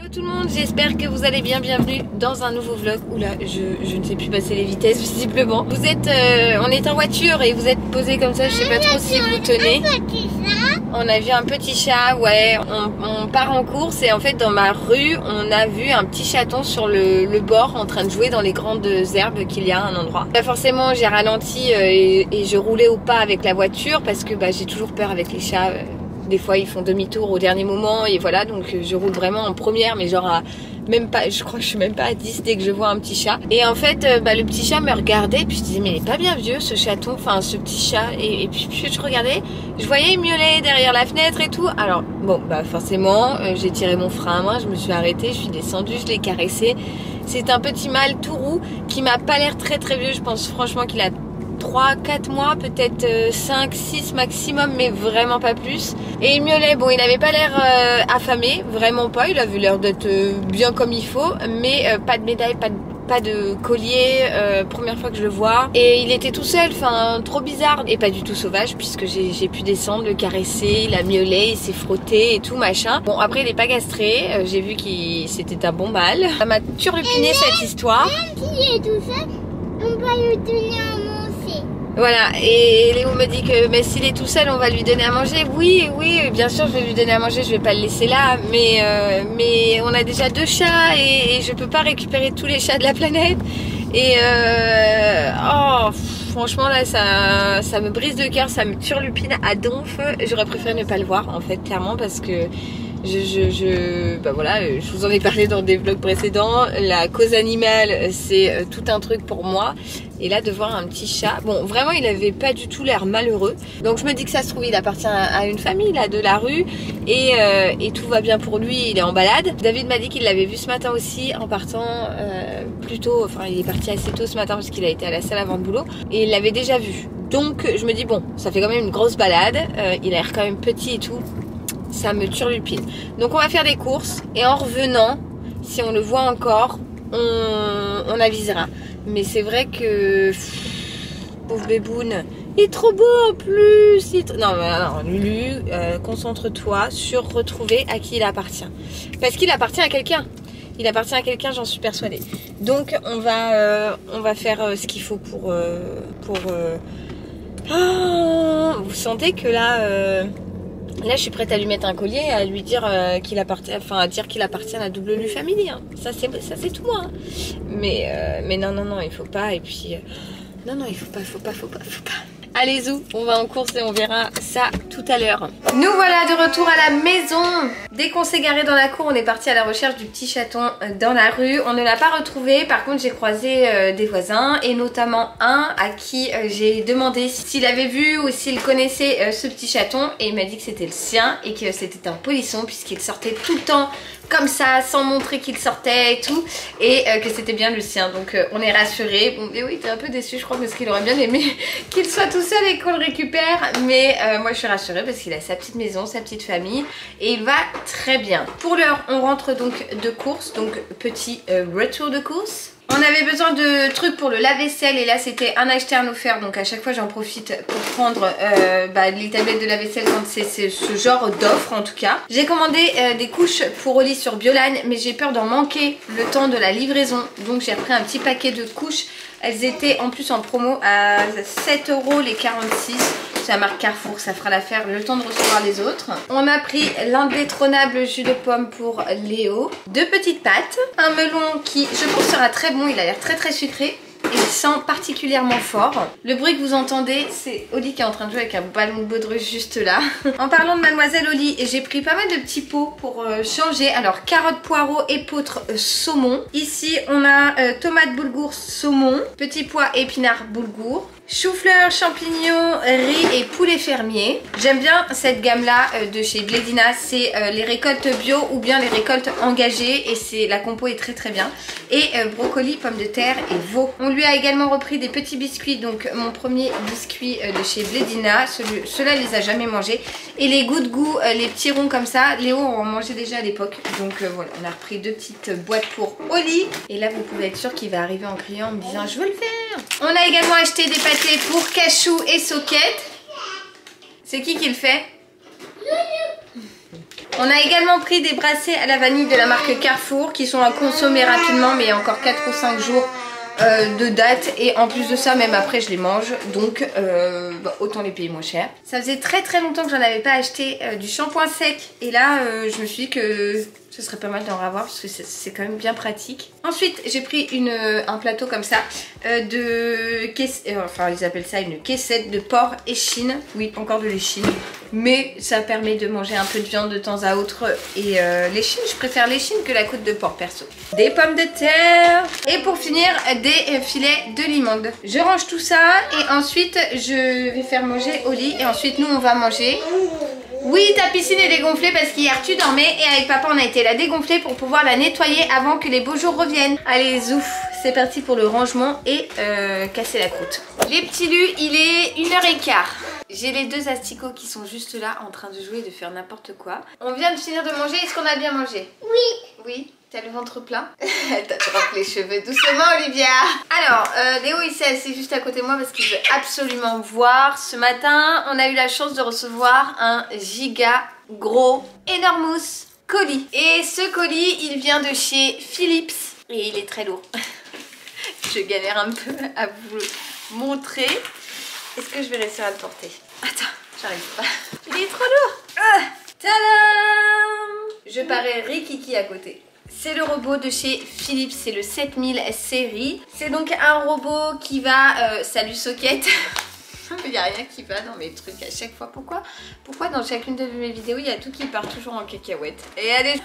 Hello tout le monde, j'espère que vous allez bien, bienvenue dans un nouveau vlog. Oula, je ne sais plus passer les vitesses visiblement. Vous êtes, on est en voiture et vous êtes posé comme ça, je sais pas trop si vous tenez. On a vu un petit chat, ouais, on part en course et en fait dans ma rue, on a vu un petit chaton sur le bord en train de jouer dans les grandes herbes qu'il y a à un endroit. Là, forcément j'ai ralenti et je roulais au pas avec la voiture parce que j'ai toujours peur avec les chats. Des fois ils font demi-tour au dernier moment et voilà, donc je roule vraiment en première, mais genre à même pas, je crois que je suis même pas à 10 dès que je vois un petit chat. Et en fait le petit chat me regardait, puis je disais mais il est pas bien vieux ce chaton, enfin ce petit chat. Et puis je regardais, je voyais il miaulait derrière la fenêtre et tout. Alors bon forcément j'ai tiré mon frein à main, je me suis arrêtée, je suis descendue, je l'ai caressé. C'est un petit mâle tout roux qui m'a pas l'air très vieux, je pense franchement qu'il a 3-4 mois, peut-être 5-6 maximum, mais vraiment pas plus. Et il miaulait, bon il avait pas l'air affamé, vraiment pas, il avait l'air d'être bien comme il faut, mais pas de médaille, pas de collier, première fois que je le vois. Et il était tout seul, enfin trop bizarre. Et pas du tout sauvage, puisque j'ai pu descendre, le caresser, il a miaulé, il s'est frotté et tout machin. Bon après il est pas castré, j'ai vu qu'il c'était un bon mâle. Ça m'a turlupiné cette histoire. Même s'il est tout seul, on va lui donner à manger. Voilà, et Léo me dit que mais s'il est tout seul, on va lui donner à manger. Oui, bien sûr, je vais lui donner à manger, je vais pas le laisser là, mais on a déjà 2 chats et je peux pas récupérer tous les chats de la planète. Et franchement là, ça me brise le cœur, ça me turlupine à donf. J'aurais préféré ne pas le voir en fait, clairement, parce que voilà, je vous en ai parlé dans des vlogs précédents. La cause animale, c'est tout un truc pour moi. Et là, de voir un petit chat, bon, vraiment, il avait pas du tout l'air malheureux. Donc, je me dis que ça se trouve, il appartient à une famille là de la rue et tout va bien pour lui. Il est en balade. David m'a dit qu'il l'avait vu ce matin aussi en partant plus tôt. Enfin, il est parti assez tôt ce matin parce qu'il a été à la salle avant le boulot et il l'avait déjà vu. Donc, je me dis bon, ça fait quand même une grosse balade. Il a l'air quand même petit et tout. Ça me turlupine. Donc on va faire des courses et en revenant, si on le voit encore, on avisera. Mais c'est vrai que pauvre Béboun, il est trop beau en plus. Non, Lulu, concentre-toi sur retrouver à qui il appartient. Parce qu'il appartient à quelqu'un. Il appartient à quelqu'un, j'en suis persuadée. Donc on va faire ce qu'il faut pour vous sentez que là je suis prête à lui mettre un collier et à lui dire qu'il appartient, enfin à dire qu'il appartient à la WLU Family. Hein. Ça c'est tout moi. Hein. Mais non, il faut pas. Et puis non, il faut pas. Allez zou, on va en course et on verra ça tout à l'heure. Nous voilà de retour à la maison. Dès qu'on s'est garé dans la cour, on est parti à la recherche du petit chaton dans la rue. On ne l'a pas retrouvé. Par contre, j'ai croisé des voisins et notamment un à qui j'ai demandé s'il avait vu ou s'il connaissait ce petit chaton et il m'a dit que c'était le sien et que c'était un polisson puisqu'il sortait tout le temps comme ça, sans montrer qu'il sortait et tout, et que c'était bien le sien. Donc on est rassurés. Bon, et oui, t'es un peu déçu, je crois, parce qu'il aurait bien aimé qu'il soit tout seul et qu'on le récupère. Mais moi, je suis rassurée parce qu'il a sa petite maison, sa petite famille, et il va très bien. Pour l'heure, on rentre donc de course, donc petit retour de course. On avait besoin de trucs pour le lave-vaisselle et là c'était un acheter un offert, donc à chaque fois j'en profite pour prendre les tablettes de lave-vaisselle quand c'est ce genre d'offre en tout cas. J'ai commandé des couches pour Oli sur Bioline mais j'ai peur d'en manquer le temps de la livraison, donc j'ai pris un petit paquet de couches. Elles étaient en plus en promo à 7 € les 46. C'est la marque Carrefour, ça fera l'affaire le temps de recevoir les autres. On a pris l'indétrônable jus de pomme pour Léo. 2 petites pâtes. Un melon qui, je pense, sera très bon. Il a l'air très sucré. Et il sent particulièrement fort. Le bruit que vous entendez, c'est Oli qui est en train de jouer avec un ballon de baudruche juste là. En parlant de Mademoiselle Oli, j'ai pris pas mal de petits pots pour changer. Alors, carottes, poireaux, épeautre, saumon. Ici, on a tomates, boulgour, saumon. Petits pois, épinards, boulgour. Chou-fleur, champignons, riz et poulet fermier. J'aime bien cette gamme là de chez Blédina. C'est les récoltes bio ou bien les récoltes engagées. Et la compo est très bien. Et brocoli, pommes de terre et veau. On lui a également repris des petits biscuits. Donc mon premier biscuit de chez Blédina. Ceux-là, il les a jamais mangés. Et les goûts de goût, les petits ronds comme ça. Léo en mangeait déjà à l'époque. Donc voilà, on a repris 2 petites boîtes pour Oli. Et là, vous pouvez être sûr qu'il va arriver en criant en me disant je veux le faire. On a également acheté des pâtés pour Cachou et Soquette. C'est qui le fait? On a également pris des bracelets à la vanille de la marque Carrefour qui sont à consommer rapidement, mais il y a encore 4 ou 5 jours de date, et en plus de ça même après je les mange, donc autant les payer moins cher. Ça faisait très longtemps que j'en avais pas acheté du shampoing sec, et là je me suis dit que ce serait pas mal d'en avoir parce que c'est quand même bien pratique. Ensuite j'ai pris un plateau comme ça de caisse, enfin ils appellent ça une caissette de porc échine. Oui, encore de l'échine, mais ça permet de manger un peu de viande de temps à autre, et l'échine, je préfère l'échine que la côte de porc perso. Des pommes de terre, et pour finir des filets de limande. Je range tout ça et ensuite je vais faire manger au lit, et ensuite nous on va manger. Oui, ta piscine est dégonflée parce qu'hier tu dormais, et avec papa on a été la dégonfler pour pouvoir la nettoyer avant que les beaux jours reviennent. Allez, zouf, c'est parti pour le rangement et casser la croûte. Les petits lus, il est 1h15. J'ai les 2 asticots qui sont juste là en train de jouer et de faire n'importe quoi. On vient de finir de manger, est-ce qu'on a bien mangé? Oui. Oui. T'as le ventre plein? T'as trop les cheveux doucement, Olivia. Alors, Léo il s'est assis juste à côté de moi parce qu'il veut absolument voir. Ce matin, on a eu la chance de recevoir un giga gros énormous colis. Et ce colis, il vient de chez Philips et il est très lourd. Je galère un peu à vous le montrer. Est-ce que je vais réussir à le porter? Attends, j'arrive pas. Il est trop lourd. Tadam! Je parais rikiki à côté. C'est le robot de chez Philips, c'est le 7000 série. C'est donc un robot qui va... salut socket. Il n'y a rien qui va dans mes trucs à chaque fois. Pourquoi dans chacune de mes vidéos, il y a tout qui part toujours en cacahuète? Et allez...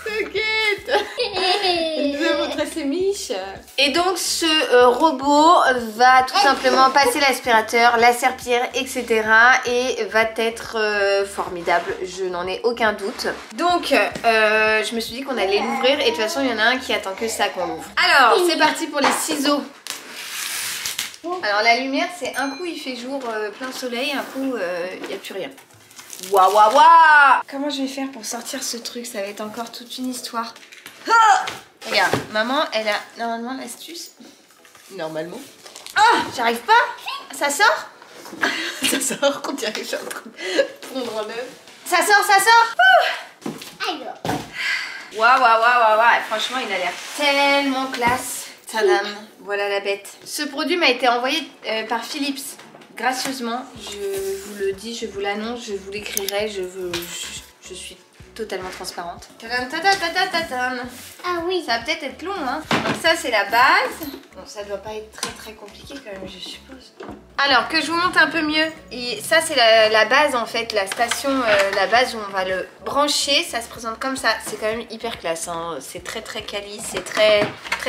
Socket. Je vais montrer ses miches. Et donc ce robot va tout simplement passer l'aspirateur, la serpillière, etc. et va être formidable, je n'en ai aucun doute. Donc je me suis dit qu'on allait l'ouvrir, et de toute façon il y en a un qui attend que ça qu'on l'ouvre. Alors c'est parti pour les ciseaux. Alors la lumière, c'est un coup il fait jour plein soleil, un coup il n'y a plus rien. Waouh waouh waouh! Comment je vais faire pour sortir ce truc? Ça va être encore toute une histoire. Ah! Regarde, maman, elle a normalement l'astuce. Normalement. Ah! J'arrive pas? Ça sort? Ça sort, on dirait que je suis en train de fondre en œuf. Ça sort, ça sort! Alors. Waouh waouh waouh waouh! Franchement, il a l'air tellement classe. Tadam! Voilà la bête. Ce produit m'a été envoyé par Philips. Gracieusement, je vous le dis, je vous l'annonce, je vous l'écrirai, je suis totalement transparente. Tadam, tadam, tadam, tadam. Ah oui. Ça va peut-être être long, hein. Donc ça c'est la base. Bon, ça doit pas être très compliqué quand même, je suppose. Alors que je vous montre un peu mieux. Et ça c'est la base en fait, la station, la base où on va le brancher. Ça se présente comme ça. C'est quand même hyper classe, hein. C'est très quali, c'est très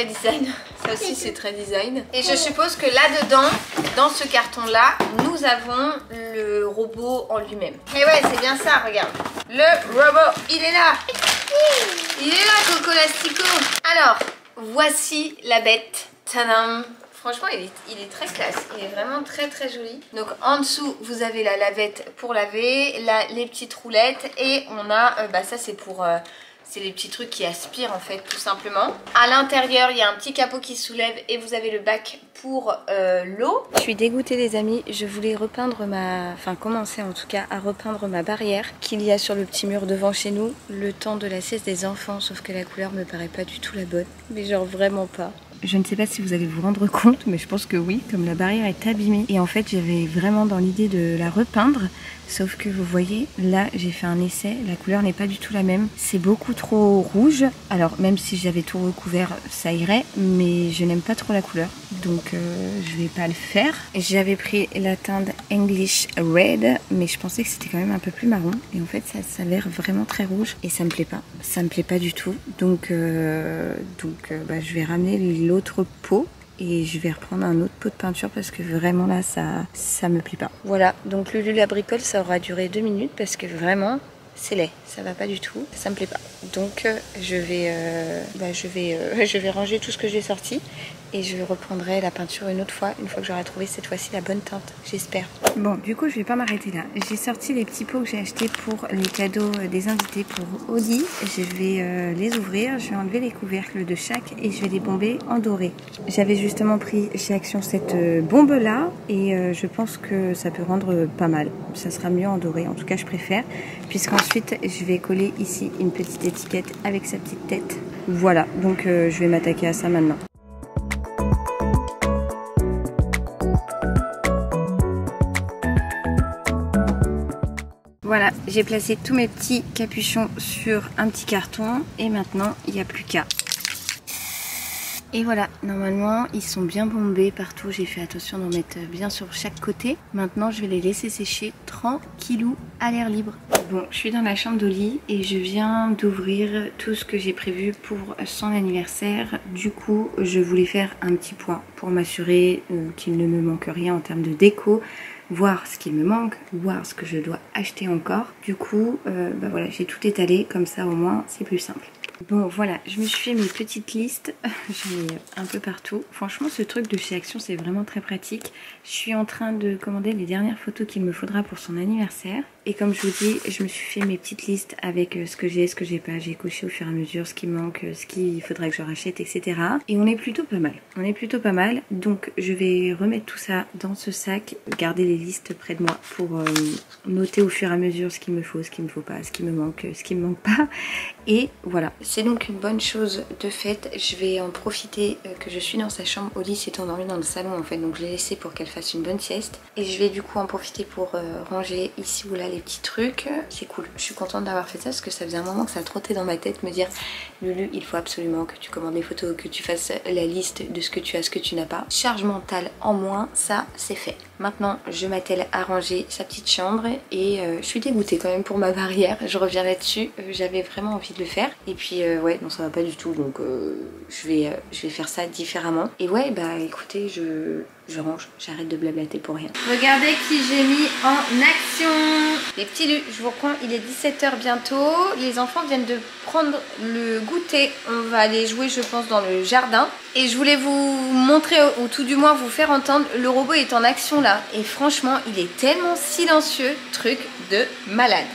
design. Ça aussi c'est très design. Et je suppose que là-dedans, dans ce carton-là, nous avons le robot en lui-même. Et ouais, c'est bien ça, regarde. Le robot, il est là. Il est là, Coco Lastico. Alors, voici la bête. Tadam! Franchement, il est très classe. Il est vraiment très joli. Donc, en dessous, vous avez la lavette pour laver, là, les petites roulettes. Et on a, ça c'est pour... c'est les petits trucs qui aspirent en fait, tout simplement. À l'intérieur, il y a un petit capot qui soulève et vous avez le bac pour l'eau. Je suis dégoûtée les amis, je voulais repeindre commencer en tout cas à repeindre ma barrière qu'il y a sur le petit mur devant chez nous, le temps de la sieste des enfants, sauf que la couleur me paraît pas du tout la bonne. Mais genre vraiment pas. Je ne sais pas si vous allez vous rendre compte, mais je pense que oui, comme la barrière est abîmée. Et en fait, j'avais vraiment dans l'idée de la repeindre. Sauf que vous voyez, là, j'ai fait un essai. La couleur n'est pas du tout la même. C'est beaucoup trop rouge. Alors, même si j'avais tout recouvert, ça irait. Mais je n'aime pas trop la couleur. Donc, je vais pas le faire. J'avais pris la teinte English Red. Mais je pensais que c'était quand même un peu plus marron. Et en fait, ça a l'air vraiment très rouge. Et ça me plaît pas. Ça me plaît pas du tout. Donc, je vais ramener l'autre pot et je vais reprendre un autre pot de peinture parce que vraiment là ça me plaît pas. Voilà, donc le Lula Bricole ça aura duré 2 minutes parce que vraiment c'est laid, ça va pas du tout, ça me plaît pas. Donc je vais ranger tout ce que j'ai sorti et je reprendrai la peinture une autre fois, une fois que j'aurai trouvé cette fois-ci la bonne teinte, j'espère. Bon, du coup je vais pas m'arrêter là. J'ai sorti les petits pots que j'ai achetés pour les cadeaux des invités pour Oli. Je vais les ouvrir, je vais enlever les couvercles de chaque et je vais les bomber en doré. J'avais justement pris chez Action cette bombe là et je pense que ça peut rendre pas mal. Ça sera mieux en doré, en tout cas je préfère, puisqu'ensuite je vais coller ici une petite étiquette avec sa petite tête. Voilà, donc je vais m'attaquer à ça maintenant. Voilà, j'ai placé tous mes petits capuchons sur un petit carton et maintenant il n'y a plus qu'à. Et voilà, normalement ils sont bien bombés partout, j'ai fait attention d'en mettre bien sur chaque côté. Maintenant je vais les laisser sécher tranquillou à l'air libre. Bon, je suis dans la chambre d'Oli et je viens d'ouvrir tout ce que j'ai prévu pour son anniversaire. Du coup, je voulais faire un petit point pour m'assurer qu'il ne me manque rien en termes de déco, voir ce qu'il me manque, voir ce que je dois acheter encore. Du coup, bah voilà, j'ai tout étalé, comme ça au moins c'est plus simple. Bon voilà, je me suis fait mes petites listes, j'en ai un peu partout. Franchement ce truc de chez Action c'est vraiment très pratique. Je suis en train de commander les dernières photos qu'il me faudra pour son anniversaire. Et comme je vous dis, je me suis fait mes petites listes avec ce que j'ai, ce que j'ai pas. J'ai coché au fur et à mesure ce qui manque, ce qu'il faudrait que je rachète, etc. Et on est plutôt pas mal. On est plutôt pas mal. Donc je vais remettre tout ça dans ce sac, garder les listes près de moi pour noter au fur et à mesure ce qu'il me faut, ce qu'il me faut pas, ce qui me manque, ce qui me manque pas. Et voilà. C'est donc une bonne chose de fait. Je vais en profiter que je suis dans sa chambre. Oli s'est endormie dans le salon en fait, donc je l'ai laissé pour qu'elle fasse une bonne sieste. Et je vais du coup en profiter pour ranger ici ou là les petits trucs. C'est cool, je suis contente d'avoir fait ça parce que ça faisait un moment que ça trottait dans ma tête me dire Lulu, il faut absolument que tu commandes des photos, que tu fasses la liste de ce que tu as, ce que tu n'as pas. Charge mentale en moins, ça c'est fait. Maintenant je m'attelle à ranger sa petite chambre et je suis dégoûtée quand même pour ma barrière, je reviens là-dessus, j'avais vraiment envie de le faire et puis ouais non ça va pas du tout donc je vais faire ça différemment. Et ouais bah écoutez je range, j'arrête de blablater pour rien. Regardez qui j'ai mis en action. Les petits lus, je vous reprends, il est 17 h bientôt. Les enfants viennent de prendre le goûter. On va aller jouer je pense dans le jardin. Et je voulais vous montrer, ou tout du moins vous faire entendre, le robot est en action là. Et franchement, il est tellement silencieux, truc de malade.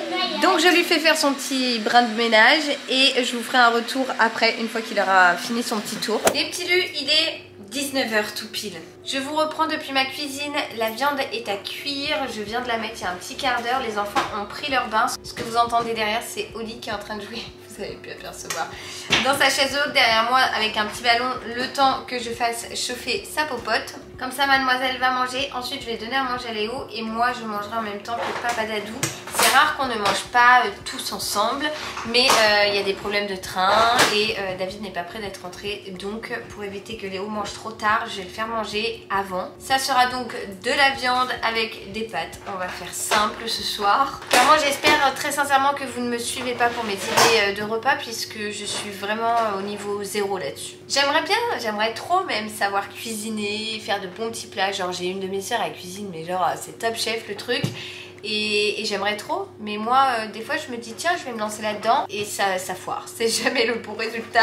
Donc je lui fais faire son petit brin de ménage et je vous ferai un retour après, une fois qu'il aura fini son petit tour. Les petits lus, il est 19 h tout pile. Je vous reprends depuis ma cuisine, la viande est à cuire, je viens de la mettre il y a un petit quart d'heure, les enfants ont pris leur bain. Ce que vous entendez derrière c'est Oli qui est en train de jouer, vous avez pu apercevoir, dans sa chaise haute derrière moi avec un petit ballon, le temps que je fasse chauffer sa popote. Comme ça mademoiselle va manger, ensuite je vais donner à manger à Léo et moi je mangerai en même temps que papa Dadou. C'est rare qu'on ne mange pas tous ensemble, mais il y a des problèmes de train et David n'est pas prêt d'être rentré, donc pour éviter que Léo mange trop tard, je vais le faire manger avant. Ça sera donc de la viande avec des pâtes, on va faire simple ce soir. Vraiment j'espère très sincèrement que vous ne me suivez pas pour mes idées de repas puisque je suis vraiment au niveau 0 là-dessus. J'aimerais bien, j'aimerais trop même savoir cuisiner, faire de bons petits plats, genre j'ai une de mes sœurs à la cuisine mais genre c'est top chef le truc. Et j'aimerais trop, mais moi des fois je me dis tiens je vais me lancer là-dedans et ça foire, c'est jamais le bon résultat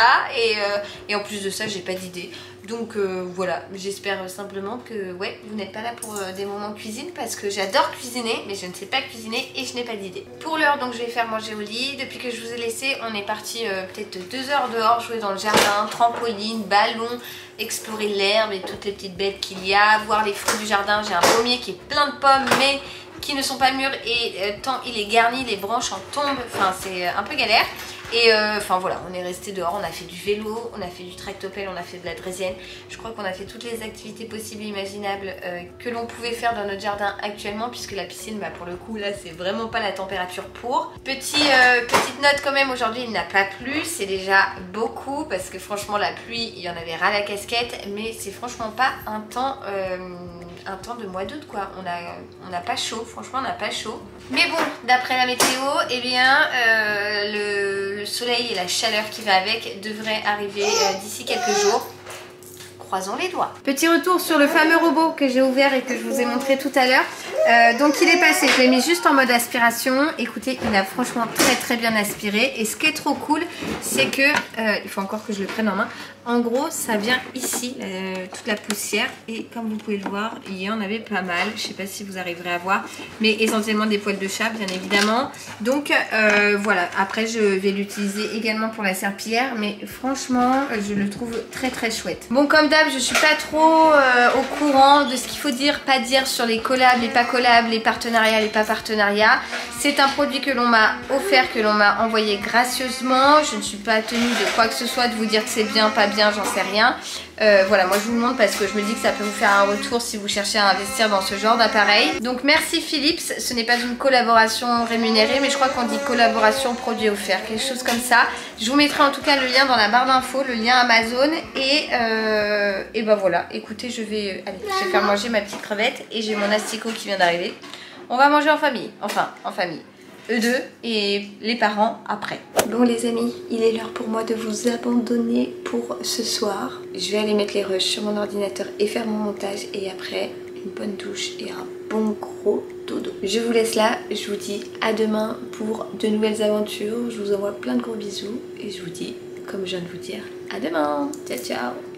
et en plus de ça j'ai pas d'idée. Donc voilà, j'espère simplement que ouais, vous n'êtes pas là pour des moments cuisine parce que j'adore cuisiner mais je ne sais pas cuisiner et je n'ai pas d'idée. Pour l'heure donc je vais faire manger au lit. Depuis que je vous ai laissé on est parti peut-être 2 heures dehors jouer dans le jardin, trampoline, ballon, explorer l'herbe et toutes les petites bêtes qu'il y a, voir les fruits du jardin. J'ai un pommier qui est plein de pommes mais qui ne sont pas mûrs et tant il est garni, les branches en tombent, enfin c'est un peu galère. Et enfin voilà, on est resté dehors, on a fait du vélo, on a fait du tractopelle, on a fait de la draisienne. Je crois qu'on a fait toutes les activités possibles et imaginables que l'on pouvait faire dans notre jardin actuellement, puisque la piscine, bah, pour le coup là c'est vraiment pas la température pour. Petite note quand même, aujourd'hui il n'a pas plu, c'est déjà beaucoup parce que franchement la pluie il y en avait ras la casquette, mais c'est franchement pas un temps de mois d'août quoi. On n'a pas chaud, franchement on n'a pas chaud. Mais bon, d'après la météo, eh bien le soleil et la chaleur qui va avec devraient arriver d'ici quelques jours. Croisons les doigts. Petit retour sur le fameux robot que j'ai ouvert et que je vous ai montré tout à l'heure. Donc il est passé, je l'ai mis juste en mode aspiration. Écoutez, il a franchement très bien aspiré. Et ce qui est trop cool, c'est que, il faut encore que je le prenne en main. En gros, ça vient ici, toute la poussière. Et comme vous pouvez le voir, il y en avait pas mal. Je sais pas si vous arriverez à voir. Mais essentiellement des poils de chat, bien évidemment. Donc voilà, après je vais l'utiliser également pour la serpillière. Mais franchement, je le trouve très très chouette. Bon, comme d'hab, je suis pas trop au courant de ce qu'il faut dire, pas dire sur les collabs, les pas collabs, les partenariats, les pas partenariats. C'est un produit que l'on m'a offert, que l'on m'a envoyé gracieusement. Je ne suis pas tenue de quoi que ce soit, de vous dire que c'est bien, pas bien, j'en sais rien. Voilà, moi je vous le montre parce que je me dis que ça peut vous faire un retour si vous cherchez à investir dans ce genre d'appareil. Donc merci Philips, ce n'est pas une collaboration rémunérée, mais je crois qu'on dit collaboration produit offert, quelque chose comme ça. Je vous mettrai en tout cas le lien dans la barre d'infos, le lien Amazon. Et ben voilà, écoutez, je vais faire manger ma petite crevette et j'ai mon asticot qui vient d'arriver. On va manger en famille, enfin en famille. Eux deux et les parents après. Bon les amis, il est l'heure pour moi de vous abandonner pour ce soir. Je vais aller mettre les rushs sur mon ordinateur et faire mon montage et après une bonne douche et un bon gros dodo. Je vous laisse là, je vous dis à demain pour de nouvelles aventures. Je vous envoie plein de gros bisous et je vous dis, comme je viens de vous dire, à demain. Ciao ciao.